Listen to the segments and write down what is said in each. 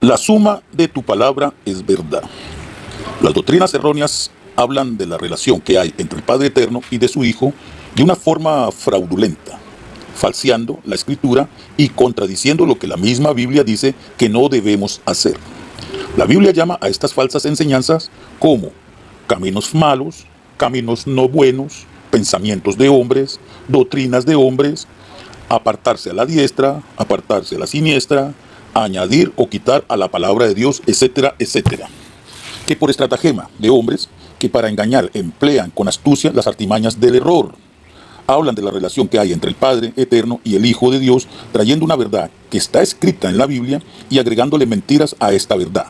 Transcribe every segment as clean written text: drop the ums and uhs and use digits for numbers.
La suma de tu palabra es verdad. Las doctrinas erróneas hablan de la relación que hay entre el Padre Eterno y de su Hijo de una forma fraudulenta, falseando la Escritura y contradiciendo lo que la misma Biblia dice que no debemos hacer. La Biblia llama a estas falsas enseñanzas como caminos malos, caminos no buenos, pensamientos de hombres, doctrinas de hombres, apartarse a la diestra, apartarse a la siniestra, añadir o quitar a la palabra de Dios, etcétera, etcétera. Que por estratagema de hombres que para engañar emplean con astucia las artimañas del error. Hablan de la relación que hay entre el Padre Eterno y el Hijo de Dios, trayendo una verdad que está escrita en la Biblia y agregándole mentiras a esta verdad,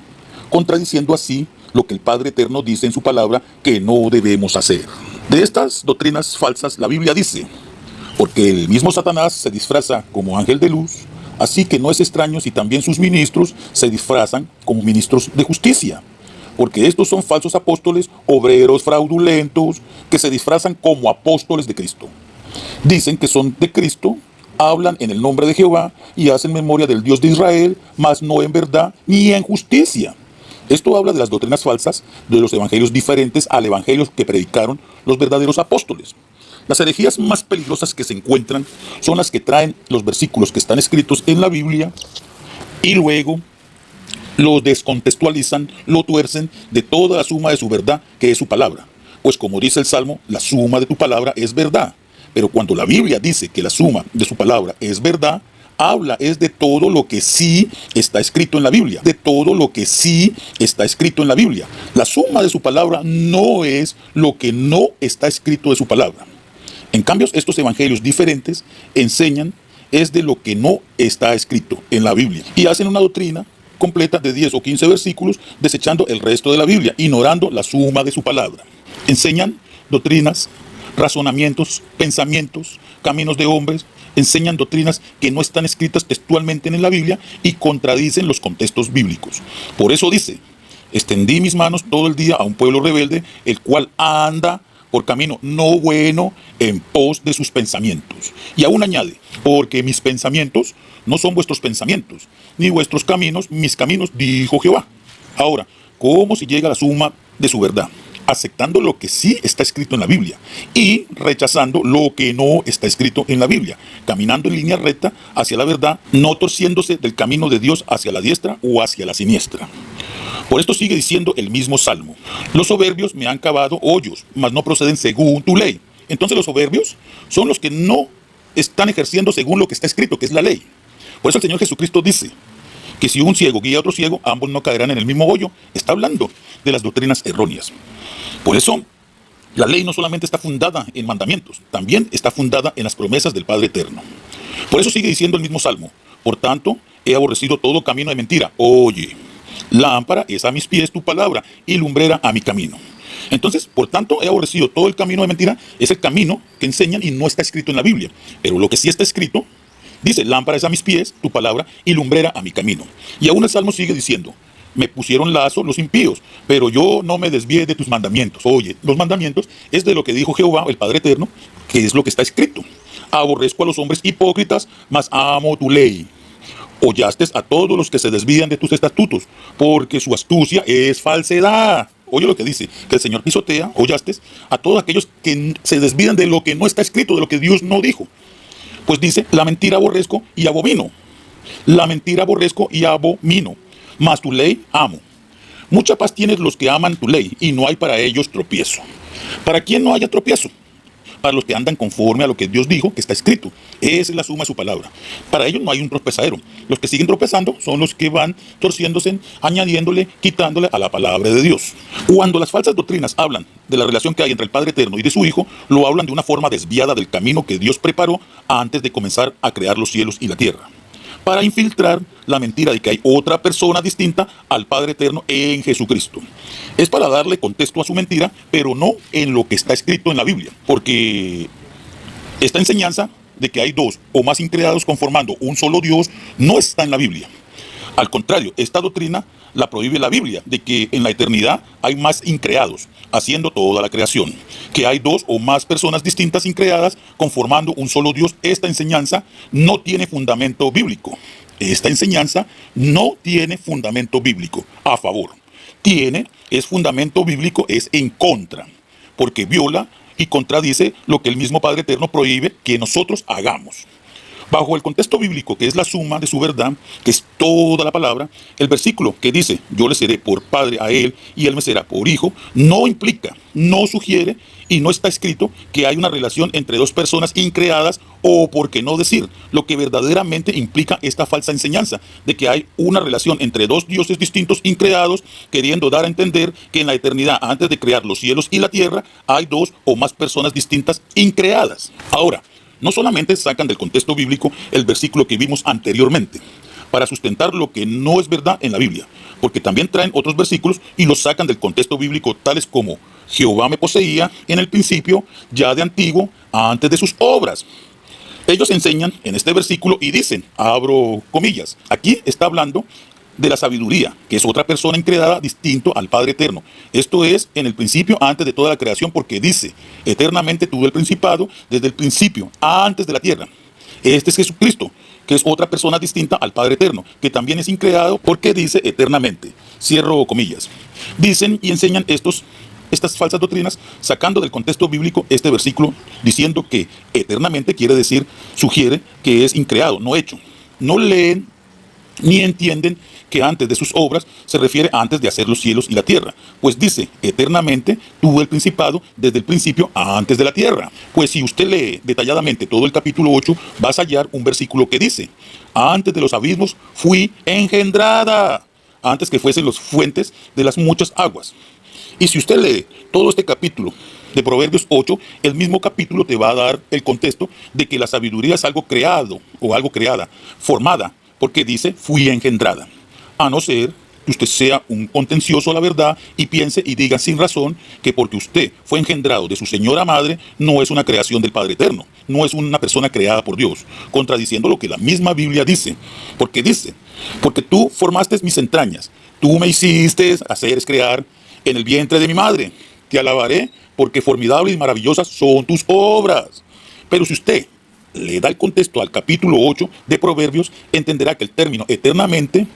contradiciendo así lo que el Padre Eterno dice en su palabra que no debemos hacer. De estas doctrinas falsas la Biblia dice: porque el mismo Satanás se disfraza como ángel de luz, así que no es extraño si también sus ministros se disfrazan como ministros de justicia. Porque estos son falsos apóstoles, obreros fraudulentos, que se disfrazan como apóstoles de Cristo. Dicen que son de Cristo, hablan en el nombre de Jehová y hacen memoria del Dios de Israel, mas no en verdad ni en justicia. Esto habla de las doctrinas falsas, de los evangelios diferentes al evangelio que predicaron los verdaderos apóstoles. Las herejías más peligrosas que se encuentran son las que traen los versículos que están escritos en la Biblia y luego lo descontextualizan, lo tuercen de toda la suma de su verdad, que es su palabra. Pues como dice el Salmo, la suma de tu palabra es verdad. Pero cuando la Biblia dice que la suma de su palabra es verdad, habla es de todo lo que sí está escrito en la Biblia, de todo lo que sí está escrito en la Biblia. La suma de su palabra no es lo que no está escrito de su palabra. En cambio, estos evangelios diferentes enseñan es de lo que no está escrito en la Biblia y hacen una doctrina completa de 10 o 15 versículos, desechando el resto de la Biblia, ignorando la suma de su palabra. Enseñan doctrinas, razonamientos, pensamientos, caminos de hombres, enseñan doctrinas que no están escritas textualmente en la Biblia y contradicen los contextos bíblicos. Por eso dice: extendí mis manos todo el día a un pueblo rebelde, el cual anda por camino no bueno en pos de sus pensamientos. Y aún añade: porque mis pensamientos no son vuestros pensamientos, ni vuestros caminos mis caminos, dijo Jehová. Ahora, ¿cómo se llega a la suma de su verdad? Aceptando lo que sí está escrito en la Biblia y rechazando lo que no está escrito en la Biblia, caminando en línea recta hacia la verdad, no torciéndose del camino de Dios hacia la diestra o hacia la siniestra. Por esto sigue diciendo el mismo Salmo: los soberbios me han cavado hoyos, mas no proceden según tu ley. Entonces los soberbios son los que no están ejerciendo según lo que está escrito, que es la ley. Por eso el Señor Jesucristo dice que si un ciego guía a otro ciego, ambos no caerán en el mismo hoyo. Está hablando de las doctrinas erróneas. Por eso la ley no solamente está fundada en mandamientos, también está fundada en las promesas del Padre Eterno. Por eso sigue diciendo el mismo Salmo: por tanto, he aborrecido todo camino de mentira. Oye, lámpara es a mis pies tu palabra y lumbrera a mi camino. Entonces, por tanto, he aborrecido todo el camino de mentira, es el camino que enseñan y no está escrito en la Biblia. Pero lo que sí está escrito, dice: lámpara es a mis pies tu palabra y lumbrera a mi camino. Y aún el Salmo sigue diciendo: me pusieron lazo los impíos, pero yo no me desvié de tus mandamientos. Oye, los mandamientos es de lo que dijo Jehová, el Padre Eterno, que es lo que está escrito. Aborrezco a los hombres hipócritas, mas amo tu ley. Hollaste a todos los que se desvían de tus estatutos, porque su astucia es falsedad. Oye lo que dice, que el Señor pisotea, hollaste a todos aquellos que se desvían de lo que no está escrito, de lo que Dios no dijo. Pues dice: la mentira aborrezco y abomino. La mentira aborrezco y abomino, mas tu ley amo. Mucha paz tienes los que aman tu ley, y no hay para ellos tropiezo. ¿Para quién no haya tropiezo? Para los que andan conforme a lo que Dios dijo, que está escrito. Esa es la suma de su palabra. Para ellos no hay un tropezadero. Los que siguen tropezando son los que van torciéndose, añadiéndole, quitándole a la palabra de Dios. Cuando las falsas doctrinas hablan de la relación que hay entre el Padre Eterno y de su Hijo, lo hablan de una forma desviada del camino que Dios preparó antes de comenzar a crear los cielos y la tierra, para infiltrar la mentira de que hay otra persona distinta al Padre Eterno en Jesucristo. Es para darle contexto a su mentira, pero no en lo que está escrito en la Biblia, porque esta enseñanza de que hay dos o más increados conformando un solo Dios no está en la Biblia. Al contrario, esta doctrina la prohíbe la Biblia, de que en la eternidad hay más increados, haciendo toda la creación. Que hay dos o más personas distintas increadas conformando un solo Dios. Esta enseñanza no tiene fundamento bíblico. esta enseñanza no tiene fundamento bíblico a favor. Es fundamento bíblico, es en contra, porque viola y contradice lo que el mismo Padre Eterno prohíbe que nosotros hagamos. Bajo el contexto bíblico, que es la suma de su verdad, que es toda la palabra, el versículo que dice, yo le seré por padre a él y él me será por hijo, no implica, no sugiere y no está escrito que hay una relación entre dos personas increadas, o por qué no decir lo que verdaderamente implica esta falsa enseñanza, de que hay una relación entre dos dioses distintos increados, queriendo dar a entender que en la eternidad, antes de crear los cielos y la tierra, hay dos o más personas distintas increadas. Ahora, no solamente sacan del contexto bíblico el versículo que vimos anteriormente para sustentar lo que no es verdad en la Biblia, porque también traen otros versículos y los sacan del contexto bíblico, tales como Jehová me poseía en el principio, ya de antiguo, antes de sus obras. Ellos enseñan en este versículo y dicen, abro comillas, aquí está hablando de la sabiduría, que es otra persona increada distinto al Padre Eterno. Esto es en el principio, antes de toda la creación, porque dice, eternamente tuvo el principado desde el principio, antes de la tierra. Este es Jesucristo, que es otra persona distinta al Padre Eterno, que también es increado porque dice eternamente. Cierro comillas. Dicen y enseñan estas falsas doctrinas, sacando del contexto bíblico este versículo, diciendo que eternamente quiere decir, sugiere que es increado, no hecho. No leen ni entienden que antes de sus obras se refiere a antes de hacer los cielos y la tierra, pues dice, eternamente tuvo el principado desde el principio antes de la tierra. Pues si usted lee detalladamente todo el capítulo 8, vas a hallar un versículo que dice, antes de los abismos fui engendrada, antes que fuesen las fuentes de las muchas aguas. Y si usted lee todo este capítulo de Proverbios 8, el mismo capítulo te va a dar el contexto de que la sabiduría es algo creado o algo creada, formada, porque dice, fui engendrada. A no ser que usted sea un contencioso a la verdad y piense y diga sin razón que porque usted fue engendrado de su señora madre, no es una creación del Padre Eterno, no es una persona creada por Dios, contradiciendo lo que la misma Biblia dice. Porque dice, porque tú formaste mis entrañas, tú me hiciste hacer, crear en el vientre de mi madre. Te alabaré porque formidables y maravillosas son tus obras. Pero si usted le da el contexto al capítulo 8 de Proverbios, entenderá que el término eternamente,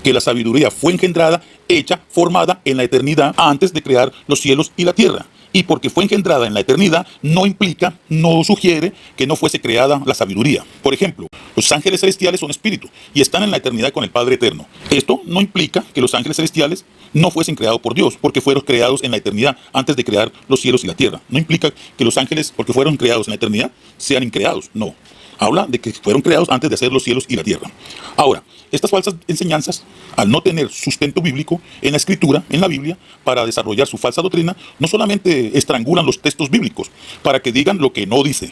que la sabiduría fue engendrada, hecha, formada en la eternidad antes de crear los cielos y la tierra. Y porque fue engendrada en la eternidad, no implica, no sugiere que no fuese creada la sabiduría. Por ejemplo, los ángeles celestiales son espíritus y están en la eternidad con el Padre Eterno. Esto no implica que los ángeles celestiales no fuesen creados por Dios, porque fueron creados en la eternidad antes de crear los cielos y la tierra. No implica que los ángeles, porque fueron creados en la eternidad, sean increados. No. Habla de que fueron creados antes de hacer los cielos y la tierra. Ahora, estas falsas enseñanzas, al no tener sustento bíblico en la Escritura, en la Biblia, para desarrollar su falsa doctrina, no solamente estrangulan los textos bíblicos para que digan lo que no dice,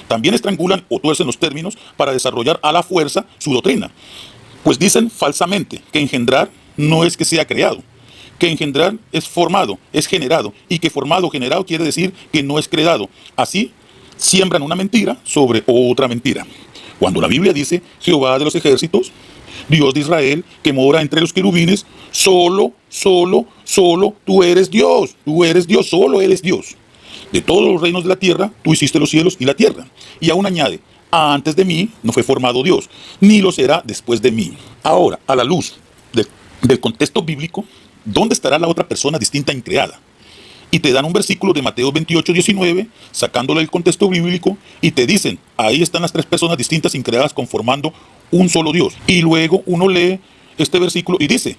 también estrangulan o tuercen los términos para desarrollar a la fuerza su doctrina. Pues dicen falsamente que engendrar no es que sea creado, que engendrar es formado, es generado, y que formado o generado quiere decir que no es creado. Así siembran una mentira sobre otra mentira. Cuando la Biblia dice, Jehová de los ejércitos, Dios de Israel, que mora entre los querubines, solo tú eres Dios, solo Él es Dios. De todos los reinos de la tierra, tú hiciste los cielos y la tierra. Y aún añade, antes de mí no fue formado Dios, ni lo será después de mí. Ahora, a la luz del contexto bíblico, ¿dónde estará la otra persona distinta increada? Y te dan un versículo de Mateo 28, 19, sacándole el contexto bíblico, y te dicen, ahí están las tres personas distintas increadas conformando un solo Dios. Y luego uno lee este versículo y dice,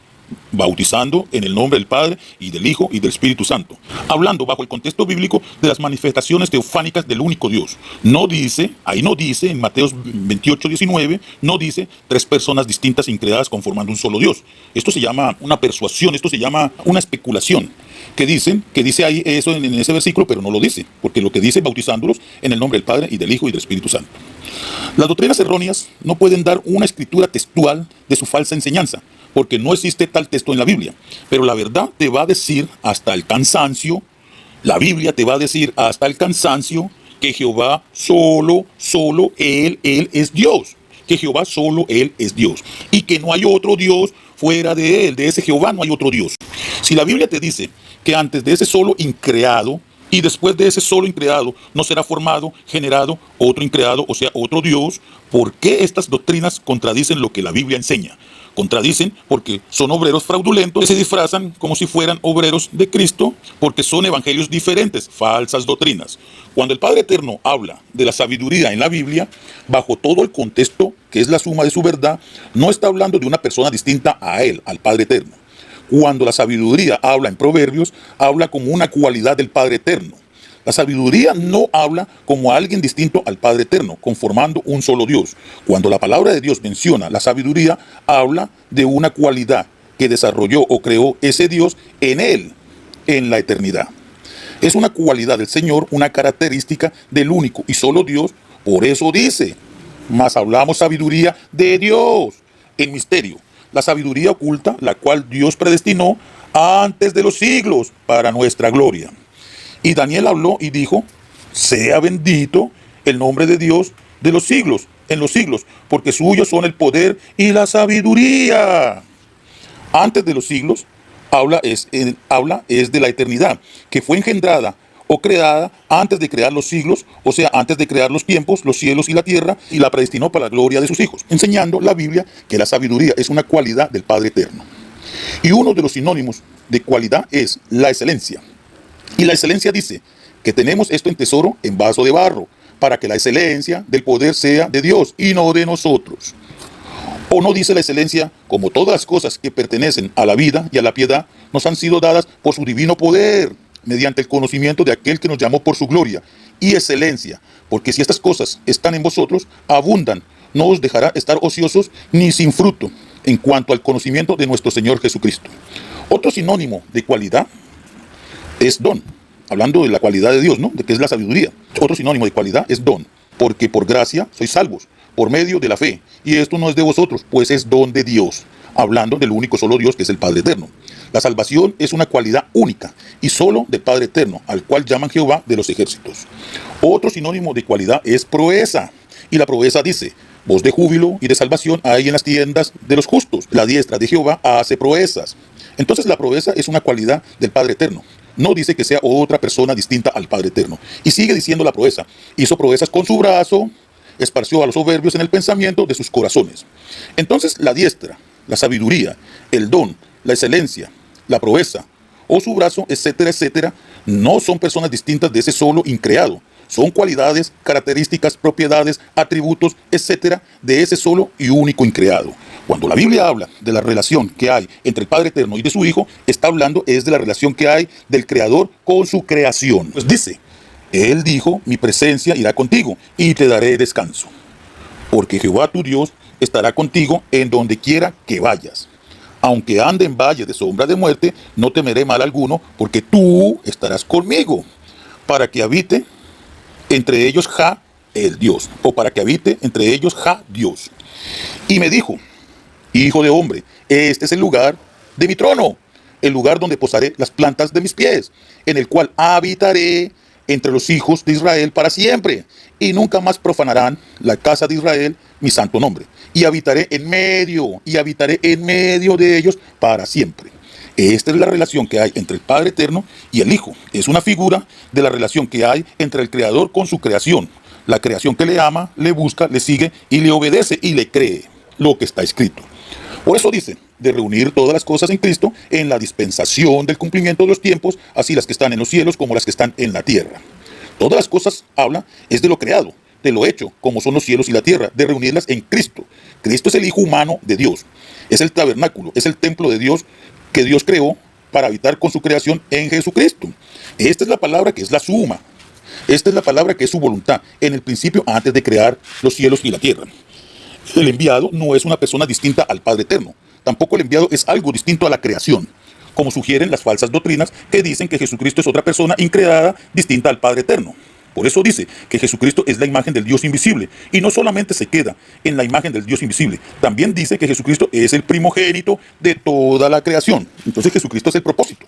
bautizando en el nombre del Padre y del Hijo y del Espíritu Santo, hablando bajo el contexto bíblico de las manifestaciones teofánicas del único Dios. No dice, ahí no dice, en Mateo 28, 19, no dice tres personas distintas increadas conformando un solo Dios. Esto se llama una persuasión, esto se llama una especulación, que dice ahí eso en ese versículo, pero no lo dice, porque lo que dice bautizándolos en el nombre del Padre y del Hijo y del Espíritu Santo. Las doctrinas erróneas no pueden dar una escritura textual de su falsa enseñanza, porque no existe tal texto en la Biblia. Pero la verdad te va a decir hasta el cansancio, la Biblia te va a decir hasta el cansancio, que Jehová solo Él es Dios. Que Jehová solo Él es Dios. Y que no hay otro Dios fuera de Él, de ese Jehová no hay otro Dios. Si la Biblia te dice que antes de ese solo increado, Y después de ese solo increado no será formado, generado otro increado, o sea, otro Dios. ¿Por qué estas doctrinas contradicen lo que la Biblia enseña? Contradicen porque son obreros fraudulentos que se disfrazan como si fueran obreros de Cristo, porque son evangelios diferentes, falsas doctrinas. Cuando el Padre Eterno habla de la sabiduría en la Biblia, bajo todo el contexto que es la suma de su verdad, no está hablando de una persona distinta a Él, al Padre Eterno. Cuando la sabiduría habla en Proverbios, habla como una cualidad del Padre Eterno. La sabiduría no habla como alguien distinto al Padre Eterno, conformando un solo Dios. Cuando la palabra de Dios menciona la sabiduría, habla de una cualidad que desarrolló o creó ese Dios en Él, en la eternidad. Es una cualidad del Señor, una característica del único y solo Dios. Por eso dice, mas hablamos sabiduría de Dios en misterio. La sabiduría oculta, la cual Dios predestinó antes de los siglos para nuestra gloria. Y Daniel habló y dijo, sea bendito el nombre de Dios de los siglos, en los siglos, porque suyos son el poder y la sabiduría. Antes de los siglos, habla es de la eternidad, que fue engendrada o creada antes de crear los siglos, o sea, antes de crear los tiempos, los cielos y la tierra, y la predestinó para la gloria de sus hijos, enseñando la Biblia que la sabiduría es una cualidad del Padre Eterno. Y uno de los sinónimos de cualidad es la excelencia. Y la excelencia dice que tenemos esto en tesoro en vaso de barro, para que la excelencia del poder sea de Dios y no de nosotros. ¿O no dice la excelencia, como todas las cosas que pertenecen a la vida y a la piedad, nos han sido dadas por su divino poder, mediante el conocimiento de aquel que nos llamó por su gloria y excelencia? Porque si estas cosas están en vosotros, abundan, no os dejará estar ociosos ni sin fruto en cuanto al conocimiento de nuestro Señor Jesucristo. Otro sinónimo de cualidad es don, hablando de la cualidad de Dios, ¿no? De que es la sabiduría. Otro sinónimo de cualidad es don, porque por gracia sois salvos, por medio de la fe, y esto no es de vosotros, pues es don de Dios, hablando del único solo Dios que es el Padre Eterno. La salvación es una cualidad única y solo del Padre Eterno, al cual llaman Jehová de los ejércitos. Otro sinónimo de cualidad es proeza, y la proeza dice, voz de júbilo y de salvación hay en las tiendas de los justos, la diestra de Jehová hace proezas. Entonces la proeza es una cualidad del Padre Eterno. No dice que sea otra persona distinta al Padre Eterno. Y sigue diciendo la proeza, hizo proezas con su brazo, esparció a los soberbios en el pensamiento de sus corazones. Entonces la diestra, la sabiduría, el don, la excelencia, la proeza o su brazo, etcétera, etcétera, no son personas distintas de ese solo increado. Son cualidades, características, propiedades, atributos, etcétera, de ese solo y único increado. Cuando la Biblia habla de la relación que hay entre el Padre Eterno y de su Hijo, está hablando es de la relación que hay del Creador con su creación. Pues dice, Él dijo, mi presencia irá contigo y te daré descanso. Porque Jehová tu Dios estará contigo en donde quiera que vayas. Aunque ande en valle de sombra de muerte, no temeré mal alguno, porque tú estarás conmigo, para que habite entre ellos Ja, el Dios, o para que habite entre ellos Ja, Dios. Y me dijo, hijo de hombre, este es el lugar de mi trono, el lugar donde posaré las plantas de mis pies, en el cual habitaré entre los hijos de Israel para siempre, y nunca más profanarán la casa de Israel mi santo nombre, y habitaré en medio de ellos para siempre. Esta es la relación que hay entre el Padre Eterno y el Hijo. Es una figura de la relación que hay entre el Creador con su creación. La creación que le ama, le busca, le sigue y le obedece y le cree lo que está escrito. Por eso dice, de reunir todas las cosas en Cristo en la dispensación del cumplimiento de los tiempos, así las que están en los cielos como las que están en la tierra. Todas las cosas habla es de lo creado, de lo hecho, como son los cielos y la tierra, de reunirlas en Cristo. Cristo es el Hijo humano de Dios, es el tabernáculo, es el templo de Dios que Dios creó para habitar con su creación en Jesucristo. Esta es la palabra que es la suma. Esta es la palabra que es su voluntad en el principio antes de crear los cielos y la tierra. El enviado no es una persona distinta al Padre Eterno. Tampoco el enviado es algo distinto a la creación, como sugieren las falsas doctrinas que dicen que Jesucristo es otra persona increada distinta al Padre Eterno. Por eso dice que Jesucristo es la imagen del Dios invisible, y no solamente se queda en la imagen del Dios invisible, también dice que Jesucristo es el primogénito de toda la creación. Entonces Jesucristo es el propósito.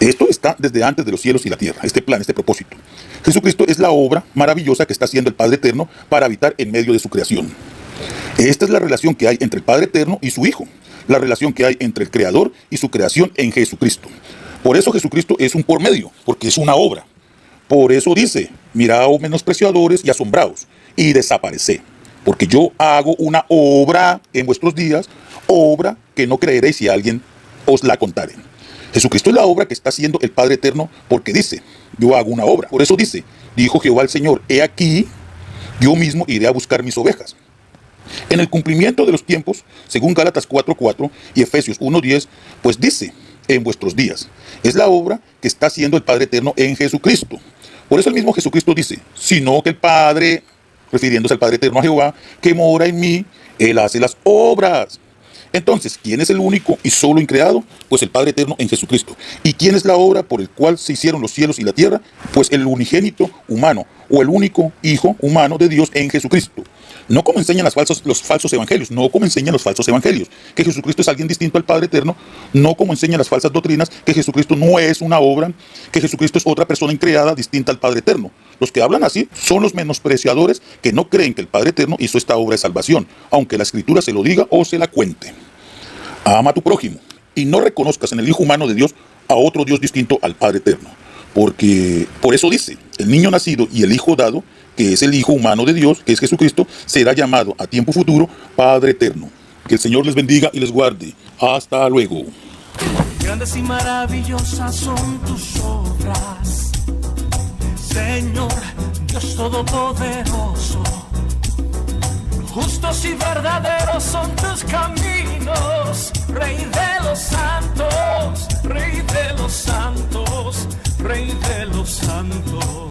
Esto está desde antes de los cielos y la tierra, este plan, este propósito. Jesucristo es la obra maravillosa que está haciendo el Padre Eterno para habitar en medio de su creación. Esta es la relación que hay entre el Padre Eterno y su Hijo, la relación que hay entre el Creador y su creación en Jesucristo. Por eso Jesucristo es un por medio, porque es una obra. Por eso dice, miraos menospreciadores y asombraos, y desapareced, porque yo hago una obra en vuestros días, obra que no creeréis si alguien os la contare. Jesucristo es la obra que está haciendo el Padre Eterno, porque dice, yo hago una obra. Por eso dice, dijo Jehová el Señor, he aquí, yo mismo iré a buscar mis ovejas. En el cumplimiento de los tiempos, según Gálatas 4:4 y Efesios 1:10, pues dice, en vuestros días. Es la obra que está haciendo el Padre Eterno en Jesucristo. Por eso el mismo Jesucristo dice, sino que el Padre, refiriéndose al Padre Eterno, a Jehová, que mora en mí, Él hace las obras. Entonces, ¿quién es el único y solo increado? Pues el Padre Eterno en Jesucristo. ¿Y quién es la obra por el cual se hicieron los cielos y la tierra? Pues el unigénito humano, o el único Hijo humano de Dios en Jesucristo. No como enseñan los falsos evangelios, no como enseñan los falsos evangelios, que Jesucristo es alguien distinto al Padre Eterno, no como enseñan las falsas doctrinas, que Jesucristo no es una obra, que Jesucristo es otra persona increada distinta al Padre Eterno. Los que hablan así son los menospreciadores que no creen que el Padre Eterno hizo esta obra de salvación, aunque la Escritura se lo diga o se la cuente. Ama a tu prójimo y no reconozcas en el Hijo humano de Dios a otro Dios distinto al Padre Eterno. Porque por eso dice, el niño nacido y el Hijo dado, que es el Hijo humano de Dios, que es Jesucristo, será llamado a tiempo futuro Padre Eterno. Que el Señor les bendiga y les guarde. Hasta luego. Grandes y maravillosas son tus obras, Señor, Dios Todopoderoso. Justos y verdaderos